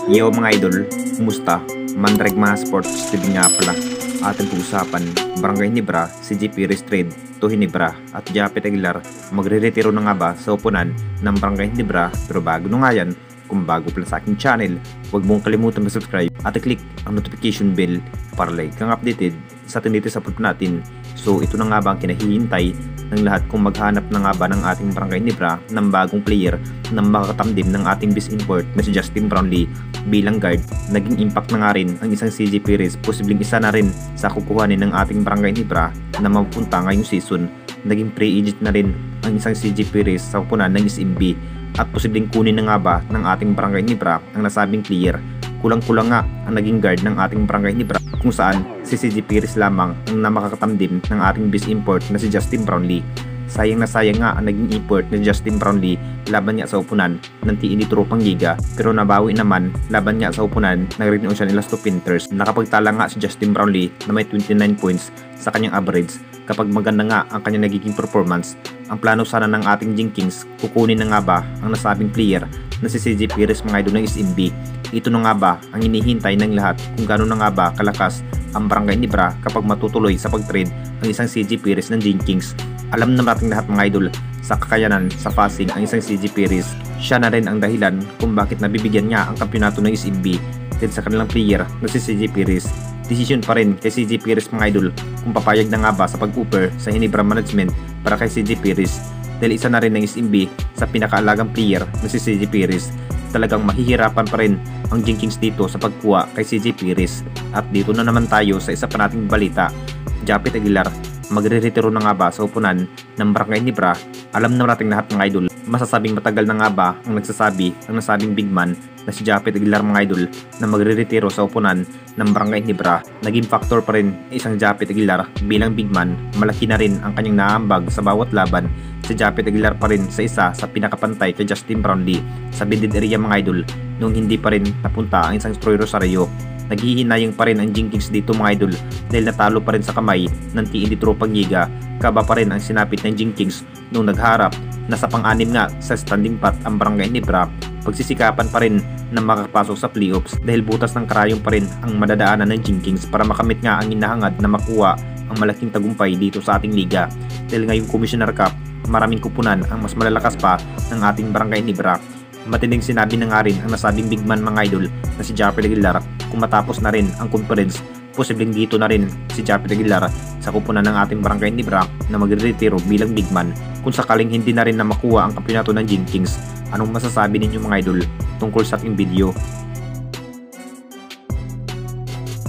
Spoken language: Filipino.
Yo mga idol, kumusta? Mandrag mga sports TV nga pala. Ating pag-usapan, Barangay Hinebra, si GP Restrade to Hinebra at Japet Aguilar magre-retiro na nga ba sa upunan ng Barangay Hinebra. Pero bago na nga yan, kung bago pala sa aking channel, huwag mong kalimutan mag-subscribe at i-click ang notification bell para like kang updated sa ating latest upload natin. So ito na nga ba ang kinahihintay ng lahat kung maghanap na nga ba ng ating Barangay Hinebra ng bagong player na makakatamdim ng ating best import na si Justin Brownlee bilang guard. Naging impact na nga rin ang isang CJ Perez, posibleng isa na rin sa kukuhanin ng ating Barangay Hinebra na mapunta ngayong season. Naging pre-agent na rin ang isang CJ Perez sa upunan ng SMB at posibleng kunin na nga ba ng ating Barangay Hinebra ang nasabing player. Kulang-kulang nga ang naging guard ng ating Barangay Hinebra kung saan si CJ Perez lamang ang makakatamdim ng ating best import na si Justin Brownlee. Sayang na sayang nga ang naging import ni Justin Brownlee laban niya sa upunan ng TNT Tropang Giga, pero nabawi naman laban niya sa upunan ng Red Ocean Elasto Panthers. Nakapagtala nga si Justin Brownlee na may 29 points sa kanyang average. Kapag maganda nga ang kanyang nagiging performance, ang plano sana ng ating Jinkings, kukunin na nga ba ang nasabing player na si CJ Perez mga idol ng SMB. Ito na nga ba ang hinihintay ng lahat kung gano'n na nga ba kalakas ang Barangay Hinebra kapag matutuloy sa pag-trade ang isang CJ Perez ng Jinkings. Alam na nating lahat mga idol sa kakayanan sa passing ang isang CJ Perez. Siya na rin ang dahilan kung bakit nabibigyan niya ang kampyonato ng SMB dahil sa kanilang player na si CJ Perez. Decision pa rin kay CJ Perez mga idol kung papayag na nga ba sa pag-offer sa Hinebra Management para kay CJ Perez dahil isa na rin ng SMB sa pinakaalagang player na si CJ Perez. Talagang mahihirapan pa rin ang Jinkings dito sa pagkuha kay CJ Perez. At dito na naman tayo sa isa pa nating balita. Japet Aguilar magre-retiro na nga ba sa upunan ng Barangay Hinebra? Alam na nating lahat mga idol, masasabing matagal na nga ba ang nagsasabi ang nasabing big man na si Japet Aguilar mga idol na magre-retiro sa upunan ng Barangay Hinebra. Naging factor pa rin isang Japet Aguilar bilang big man. Malaki na rin ang kanyang naambag sa bawat laban. Si Japet Aguilar pa rin sa isa sa pinakapantay kay Justin Brownlee sa bended area mga idol nung hindi pa rin napunta ang isang Troy Rosario. Naghihinayang pa rin ang Jinkings dito mga idol dahil natalo pa rin sa kamay ng TNT Tropang Giga. Kaba pa rin ang sinapit ng Jinkings nung nagharap na sa pang-anim nga sa standing pat ang Barangay Hinebra. Pagsisikapan pa rin na makapasok sa playoffs dahil butas ng karayong pa rin ang madadaanan ng Jinkings para makamit nga ang inahangad na makuha ang malaking tagumpay dito sa ating liga. Dahil ngayong Commissioner Cup, maraming kupunan ang mas malalakas pa ng ating Barangay Hinebra. Matinding sinabi na nga rin ang nasabing big man mga idol na si Japet Aguilar kung matapos na rin ang conference, posibleng dito na rin si Japet Aguilar sa kupunan ng ating Barangay Hinebra na magre-retiro bilang big man kung sakaling hindi na rin na makuha ang kampyonato ng Jinkings. Anong masasabi ninyo mga idol tungkol sa ating video?